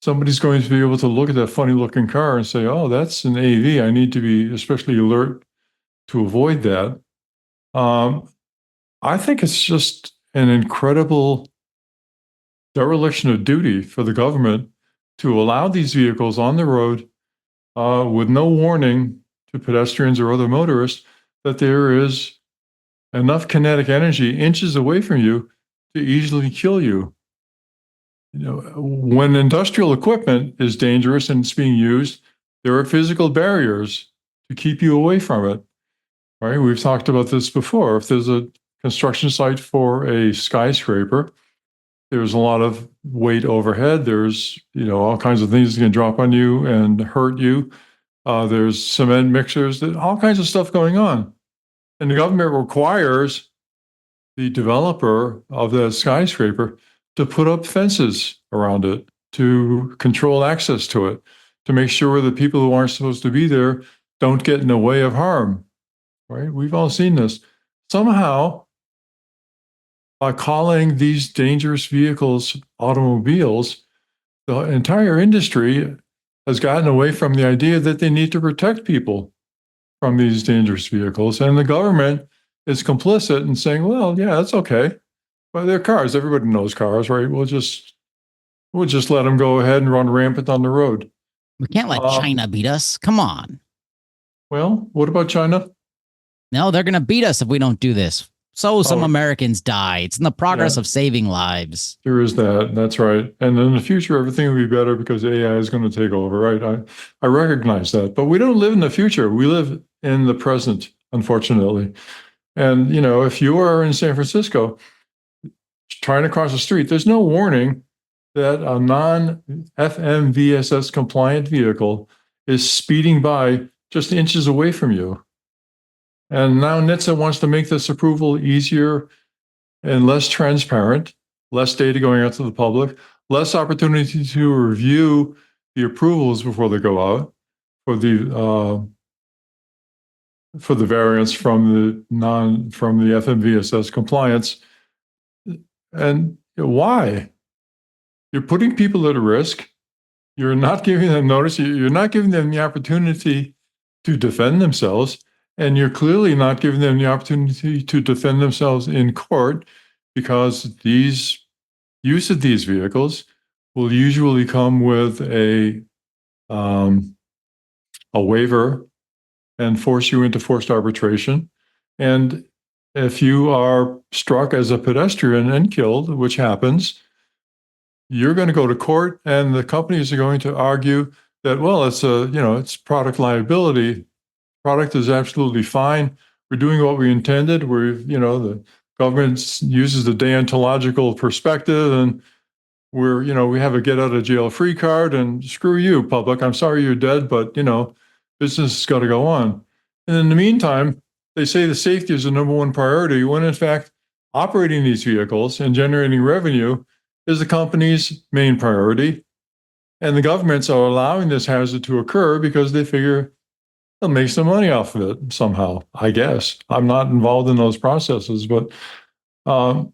somebody's going to be able to look at that funny looking car and say, oh, that's an AV. I need to be especially alert to avoid that. I think it's just an incredible dereliction of duty for the government to allow these vehicles on the road with no warning to pedestrians or other motorists that there is enough kinetic energy inches away from you to easily kill you. You know, when industrial equipment is dangerous and it's being used, there are physical barriers to keep you away from it. Right? We've talked about this before. If there's a construction site for a skyscraper, there's a lot of weight overhead. There's, all kinds of things that can drop on you and hurt you. There's cement mixers, all kinds of stuff going on. And the government requires the developer of the skyscraper to put up fences around it, to control access to it, to make sure that people who aren't supposed to be there don't get in the way of harm. Right? We've all seen this. Somehow, by calling these dangerous vehicles automobiles, the entire industry has gotten away from the idea that they need to protect people from these dangerous vehicles. And the government is complicit in saying, well, yeah, that's okay. But they're cars. Everybody knows cars, right? We'll just let them go ahead and run rampant on the road. We can't let China beat us. Come on. Well, what about China? No, they're going to beat us if we don't do this. So some Americans die. It's in the progress of saving lives. There is that. That's right. And in the future, everything will be better because AI is going to take over, right? I recognize that. But we don't live in the future. We live in the present, unfortunately. And, if you are in San Francisco trying to cross the street, there's no warning that a non-FMVSS compliant vehicle is speeding by just inches away from you. And now NHTSA wants to make this approval easier and less transparent, less data going out to the public, less opportunity to review the approvals before they go out for the variance from the FMVSS compliance. And why? You're putting people at risk. You're not giving them notice. You're not giving them the opportunity to defend themselves. And you're clearly not giving them the opportunity to defend themselves in court because use of these vehicles will usually come with a waiver and force you into forced arbitration. And if you are struck as a pedestrian and killed, which happens, you're going to go to court, and the companies are going to argue that, well, it's product liability. Product is absolutely fine. We're doing what we intended. The government uses the deontological perspective, and we have a get out of jail free card, and screw you, public. I'm sorry you're dead, but business has got to go on. And in the meantime, they say the safety is the number one priority, when in fact, operating these vehicles and generating revenue is the company's main priority. And the governments are allowing this hazard to occur because they figure they'll make some money off of it somehow, I guess. I'm not involved in those processes, but I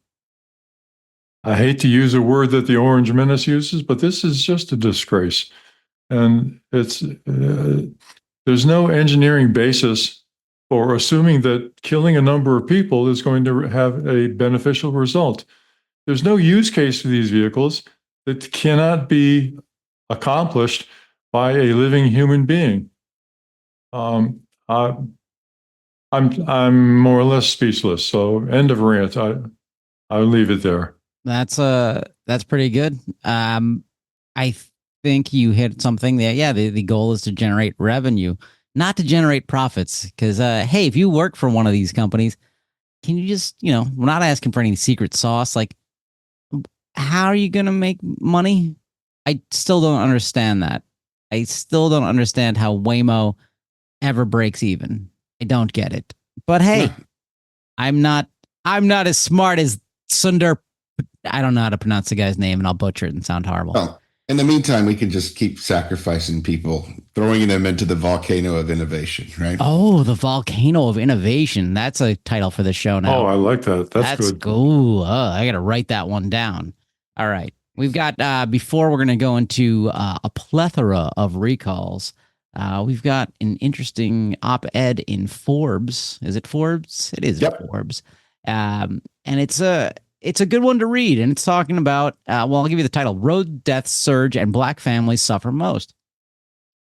hate to use a word that the Orange Menace uses, but this is just a disgrace. And there's no engineering basis for assuming that killing a number of people is going to have a beneficial result. There's no use case for these vehicles that cannot be accomplished by a living human being. I'm more or less speechless. So end of rant. I'll leave it there. That's pretty good. I think you hit something there. Yeah, the goal is to generate revenue, not to generate profits. Because hey, if you work for one of these companies, can you just we're not asking for any secret sauce. Like, how are you going to make money? I still don't understand that. I still don't understand how Waymo ever breaks even. I don't get it. But hey, I'm not as smart as Sundar. I don't know how to pronounce the guy's name, and I'll butcher it and sound horrible. Oh, In the meantime, we can just keep sacrificing people, throwing them into the volcano of innovation, right? Oh, the Volcano of Innovation. That's a title for the show now. Oh, I like that. That's good. Cool. I got to write that one down. All right. We've got, before we're going to go into a plethora of recalls, we've got an interesting op-ed in Forbes. Is it Forbes? It is Forbes. And it's a good one to read. And it's talking about, well, I'll give you the title: Road Deaths Surge and Black Families Suffer Most.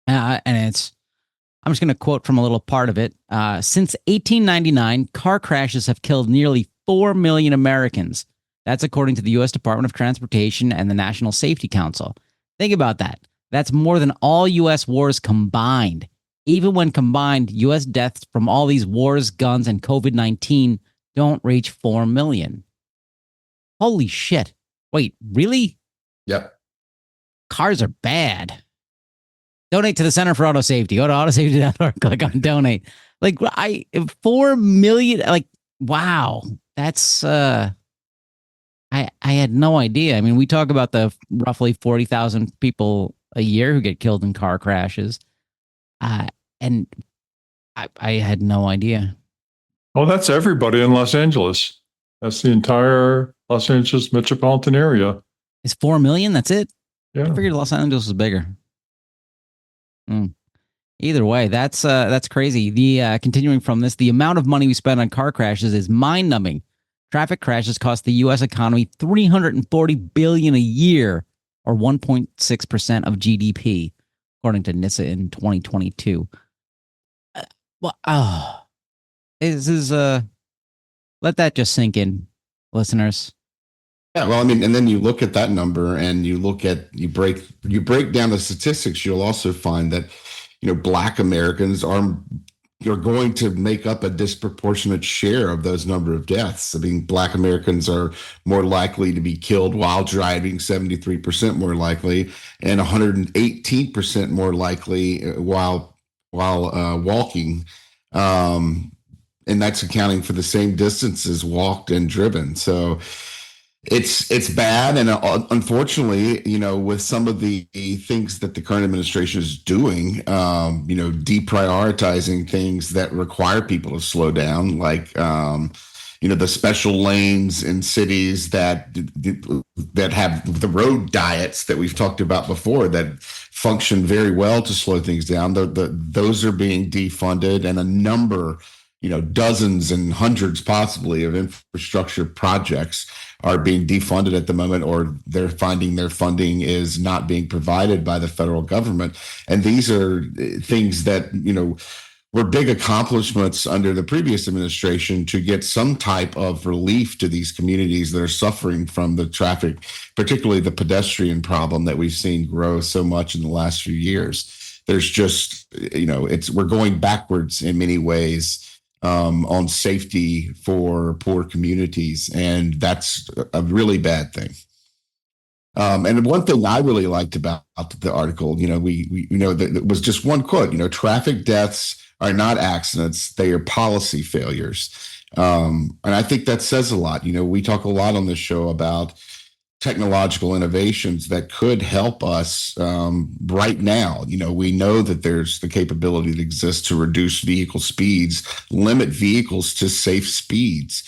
And I'm just going to quote from a little part of it. Since 1899, car crashes have killed nearly 4 million Americans. That's according to the U.S. Department of Transportation and the National Safety Council. Think about that. That's more than all U.S. wars combined. Even when combined, U.S. deaths from all these wars, guns, and COVID-19 don't reach 4 million. Holy shit. Wait, really? Yep. Cars are bad. Donate to the Center for Auto Safety. Go to autosafety.org, click on donate. Like, 4 million, like, wow. That's, I had no idea. I mean, we talk about the roughly 40,000 people a year who get killed in car crashes. And I had no idea. Oh, that's everybody in Los Angeles. That's the entire Los Angeles metropolitan area. It's 4 million? That's it? Yeah. I figured Los Angeles was bigger. Either way, that's crazy. The continuing from this, the amount of money we spend on car crashes is mind-numbing. Traffic crashes cost the U.S. economy $340 billion a year, or 1.6% of GDP, according to NISA in 2022. This is let that just sink in, listeners. Yeah, well, I mean, and then you look at that number, and you break down the statistics. You'll also find that, Black Americans are going to make up a disproportionate share of those number of deaths. I mean, Black Americans are more likely to be killed while driving, 73% more likely, and 118% more likely while walking. And that's accounting for the same distances walked and driven. So it's bad, and unfortunately, with some of the things that the current administration is doing, deprioritizing things that require people to slow down, like the special lanes in cities that have the road diets that we've talked about before that function very well to slow things down. Those are being defunded, and a number, dozens and hundreds possibly of infrastructure projects are being defunded at the moment, or they're finding their funding is not being provided by the federal government. And these are things that, were big accomplishments under the previous administration to get some type of relief to these communities that are suffering from the traffic, particularly the pedestrian problem that we've seen grow so much in the last few years. There's just, we're going backwards in many ways on safety for poor communities, and that's a really bad thing. And one thing I really liked about the article, it was just one quote. Traffic deaths are not accidents; they are policy failures. And I think that says a lot. We talk a lot on this show about technological innovations that could help us right now. We know that there's the capability that exists to reduce vehicle speeds, limit vehicles to safe speeds.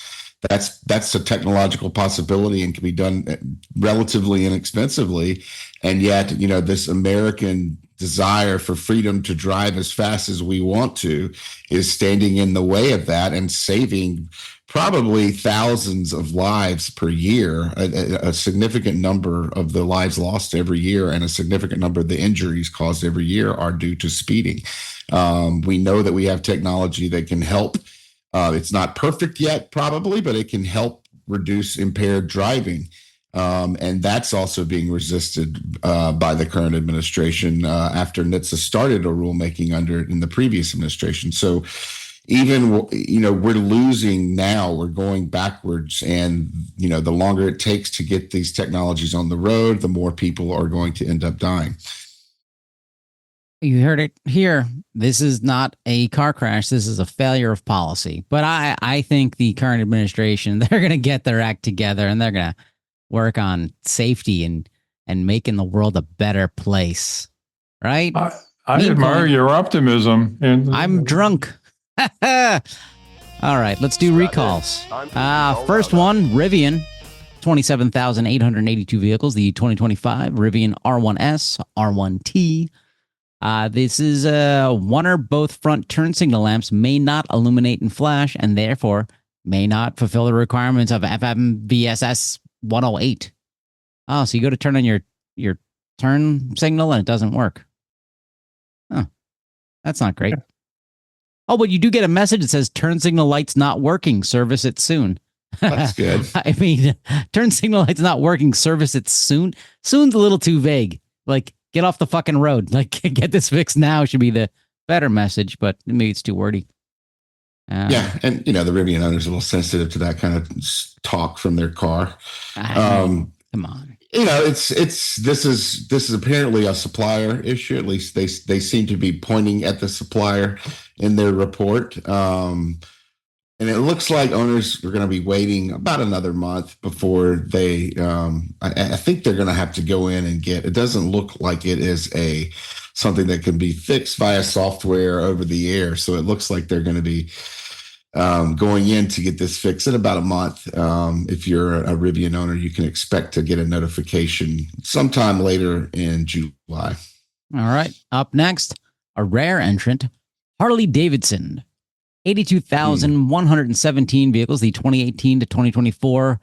That's a technological possibility and can be done relatively inexpensively. And yet, this American desire for freedom to drive as fast as we want to is standing in the way of that and saving probably thousands of lives per year, a significant number of the lives lost every year, and a significant number of the injuries caused every year are due to speeding. We know that we have technology that can help. It's not perfect yet, probably, but it can help reduce impaired driving. And that's also being resisted by the current administration after NHTSA started a rulemaking in the previous administration. So even, we're losing now, we're going backwards. And, the longer it takes to get these technologies on the road, the more people are going to end up dying. You heard it here. This is not a car crash. This is a failure of policy. But I think the current administration, they're going to get their act together, and they're going to work on safety and and making the world a better place. Right? I Meme admire coin. your optimism. And I'm drunk. All right, let's do recalls. First one, Rivian. 27,882 vehicles, the 2025 Rivian R1S, R1T. This is one or both front turn signal lamps may not illuminate and flash and therefore may not fulfill the requirements of FMVSS 108. Oh, so you go to turn on your turn signal and it doesn't work. Huh. That's not great. Oh, but you do get a message that says turn signal light's not working. Service it soon. That's good. I mean, turn signal light's not working. Service it soon. Soon's a little too vague. Like, get off the fucking road. Like, get this fixed now should be the better message, but maybe it's too wordy. Yeah, and the Rivian owners are a little sensitive to that kind of talk from their car. Come on. This is apparently a supplier issue. At least they seem to be pointing at the supplier in their report. And it looks like owners are going to be waiting about another month before they. I think they're going to have to go in and get. It doesn't look like it is something that can be fixed via software over the air. So it looks like they're going to be going in to get this fixed in about a month. If you're a Rivian owner, you can expect to get a notification sometime later in July. All right. Up next, a rare entrant, Harley Davidson. 82,117 vehicles, the 2018 to 2024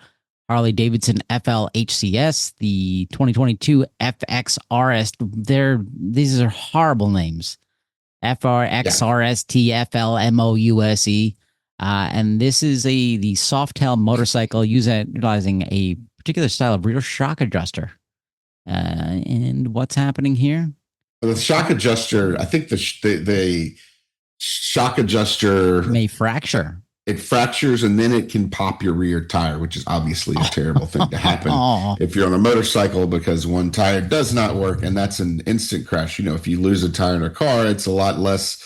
Harley Davidson FLHCS, the 2022 FXRS. These are horrible names. FRXRST FLMOUSE. And this is the Softail motorcycle utilizing a particular style of rear shock adjuster. And what's happening here? The shock adjuster, I think the shock adjuster may fracture. It fractures and then it can pop your rear tire, which is obviously a terrible thing to happen if you're on a motorcycle because one tire does not work, and that's an instant crash. If you lose a tire in a car, it's a lot less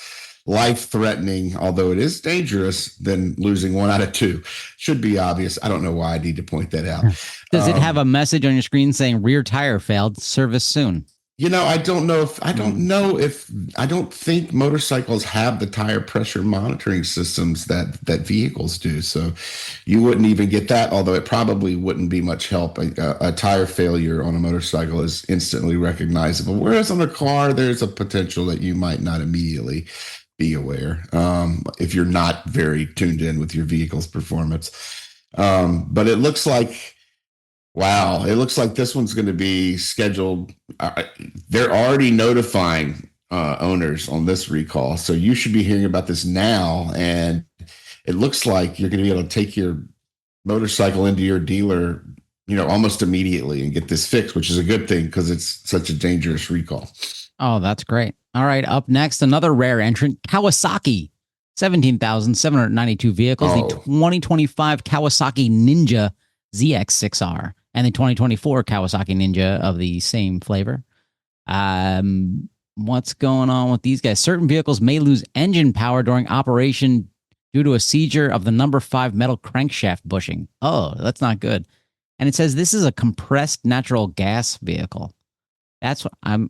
life-threatening, although it is dangerous, than losing one out of two. Should be obvious. I don't know why I need to point that out. Does it have a message on your screen saying rear tire failed, service soon? I don't think motorcycles have the tire pressure monitoring systems that vehicles do. So you wouldn't even get that, although it probably wouldn't be much help. A tire failure on a motorcycle is instantly recognizable. Whereas on a car, there's a potential that you might not immediately be aware if you're not very tuned in with your vehicle's performance. But it looks like, wow, it looks like this one's going to be scheduled. They're already notifying owners on this recall. So you should be hearing about this now. And it looks like you're going to be able to take your motorcycle into your dealer, almost immediately and get this fixed, which is a good thing because it's such a dangerous recall. Oh, that's great. All right. Up next, another rare entrant, Kawasaki. 17,792 vehicles. The 2025 Kawasaki Ninja ZX6R. And the 2024 Kawasaki Ninja of the same flavor. What's going on with these guys? Certain vehicles may lose engine power during operation due to a seizure of the number 5 metal crankshaft bushing. Oh, that's not good. And it says this is a compressed natural gas vehicle. That's what I'm.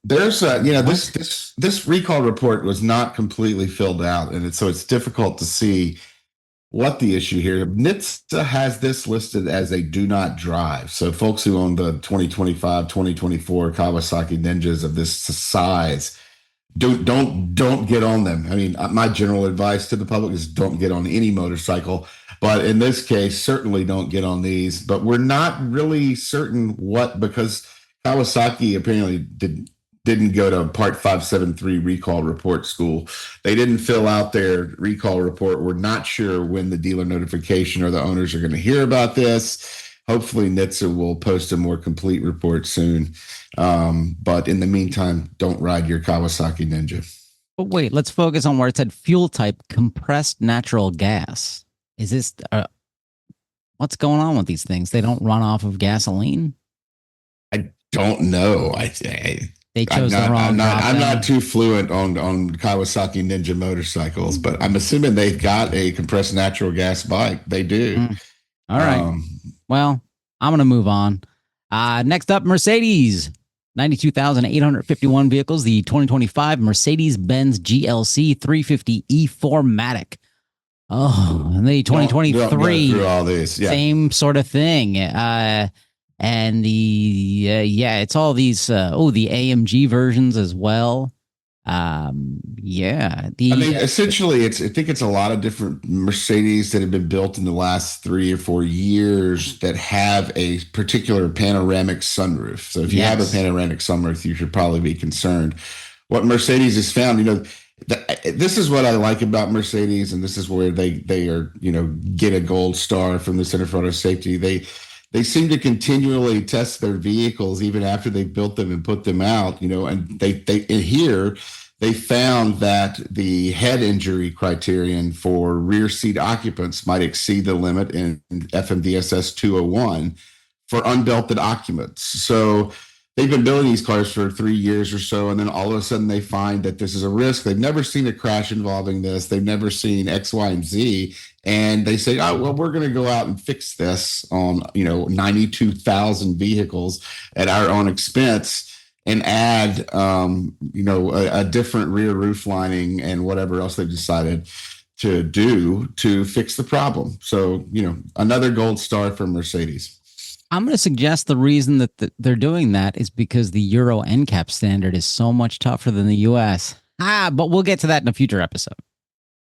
There's this recall report was not completely filled out, and so it's difficult to see what the issue here. NHTSA has this listed as a do not drive. So folks who own the 2025, 2024 Kawasaki Ninjas of this size, don't get on them. I mean, my general advice to the public is don't get on any motorcycle. But in this case, certainly don't get on these. But we're not really certain because Kawasaki apparently didn't go to Part 573 recall report school. They didn't fill out their recall report. We're not sure when the dealer notification or the owners are going to hear about this. Hopefully NHTSA will post a more complete report soon. But in the meantime, don't ride your Kawasaki Ninja. But wait, let's focus on where it said fuel type compressed natural gas. Is this what's going on with these things? They don't run off of gasoline? I don't know. They chose the wrong. I'm not too fluent on Kawasaki Ninja motorcycles, but I'm assuming they've got a compressed natural gas bike. They do. All right. Well, I'm going to move on. Next up, Mercedes. 92,851 vehicles. The 2025 Mercedes-Benz GLC 350 E4matic. Oh, and the 2023 through all these. Yeah. same sort of thing. And it's all these. The AMG versions as well. Essentially, I think it's a lot of different Mercedes that have been built in the last 3 or 4 years that have a particular panoramic sunroof. So if you have a panoramic sunroof, you should probably be concerned. What Mercedes has found, this is what I like about Mercedes, and this is where they are, get a gold star from the Center for Auto Safety. They seem to continually test their vehicles even after they've built them and put them out, and they found that the head injury criterion for rear seat occupants might exceed the limit in FMVSS 201 for unbelted occupants. So they've been building these cars for 3 years or so, and then all of a sudden they find that this is a risk. They've never seen a crash involving this. They've never seen X, Y, and Z. And they say, oh, well, we're going to go out and fix this on, 92,000 vehicles at our own expense and add, a different rear roof lining and whatever else they've decided to do to fix the problem. So, another gold star for Mercedes. I'm going to suggest the reason that they're doing that is because the Euro NCAP standard is so much tougher than the US. But we'll get to that in a future episode.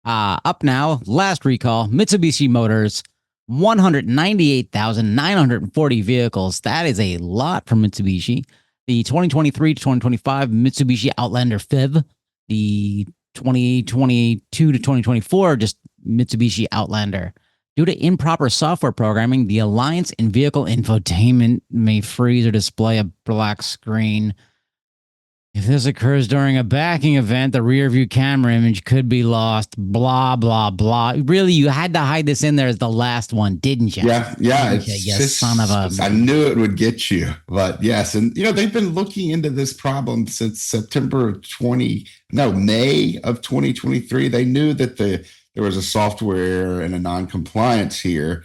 Up now, last recall, Mitsubishi Motors, 198,940 vehicles. That is a lot for Mitsubishi. The 2023 to 2025 Mitsubishi Outlander FIV, the 2022 to 2024 just Mitsubishi Outlander. Due to improper software programming, the Alliance in vehicle infotainment may freeze or display a black screen. If this occurs during a backing event, the rear view camera image could be lost. Blah, blah, blah. Really, you had to hide this in there as the last one, didn't you? Yeah. Son of a... I knew it would get you, but yes. And, they've been looking into this problem since May of 2023. They knew that there was a software error and a non-compliance here.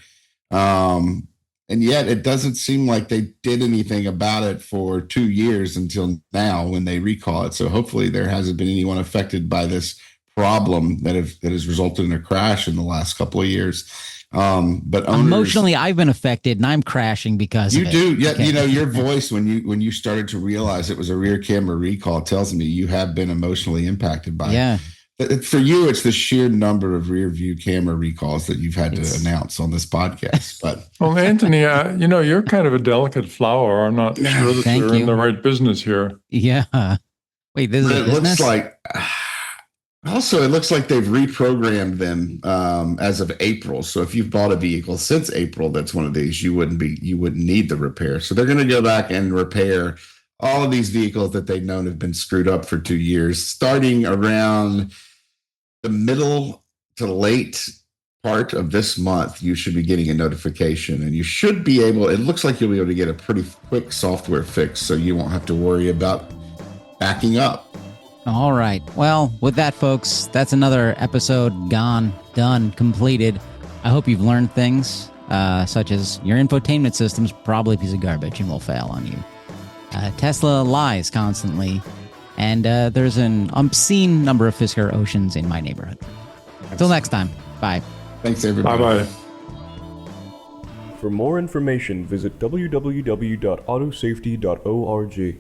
And yet it doesn't seem like they did anything about it for 2 years until now when they recall it. So hopefully there hasn't been anyone affected by this problem that has resulted in a crash in the last couple of years. But owners, emotionally, I've been affected and I'm crashing because you of it. do. Yeah. Okay. Your voice when you started to realize it was a rear camera recall tells me you have been emotionally impacted by it. For you, it's the sheer number of rear view camera recalls that you've had to announce on this podcast. But well, Anthony, you're kind of a delicate flower. I'm not sure that you're in the right business here. Yeah. Wait, this is a business? It looks like they've reprogrammed them as of April. So if you've bought a vehicle since April, that's one of these, you wouldn't need the repair. So they're going to go back and repair all of these vehicles that they've known have been screwed up for 2 years, starting around the middle to late part of this month. You should be getting a notification, and you should be able, it looks like you'll be able to get a pretty quick software fix, so you won't have to worry about backing up. All right. Well, with that, folks, that's another episode gone, done, completed. I hope you've learned things, such as your infotainment system's probably a piece of garbage and will fail on you. Tesla lies constantly, and there's an obscene number of Fisker Oceans in my neighborhood. Until next time, bye. Thanks, everybody. Bye-bye. For more information, visit www.autosafety.org.